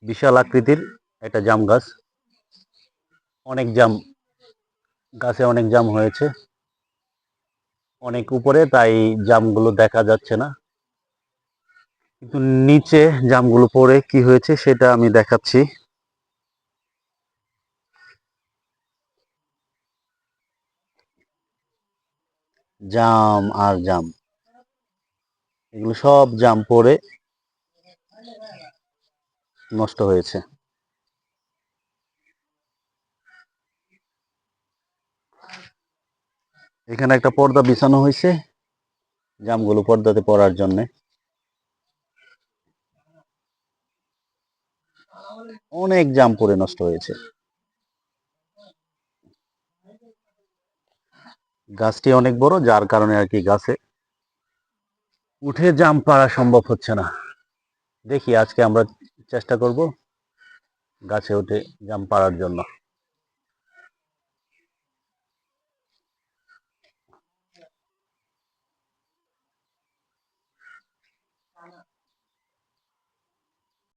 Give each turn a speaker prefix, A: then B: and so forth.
A: বিশাল আকৃতির একটা জাম গাছ। অনেক জাম গাছে, অনেক জাম হয়েছে, অনেক উপরে, তাই জামগুলো দেখা যাচ্ছে না। কিন্তু নিচে জামগুলো পড়ে কি হয়েছে সেটা আমি দেখাচ্ছি। জাম আর জাম, এগুলো সব জাম পড়ে নষ্ট হয়েছে। এখানে একটা পর্দা বিছানো হয়েছে জামগুলো পর্দাতে পড়ার জন্য। অনেক জাম পড়ে নষ্ট হয়েছে। গাছটি অনেক বড়, যার কারণে আর কি গাছে উঠে জাম পাড়া সম্ভব হচ্ছে না। দেখি আজকে আমরা চেষ্টা করব গাছে উঠে জাম পাড়ার জন্য।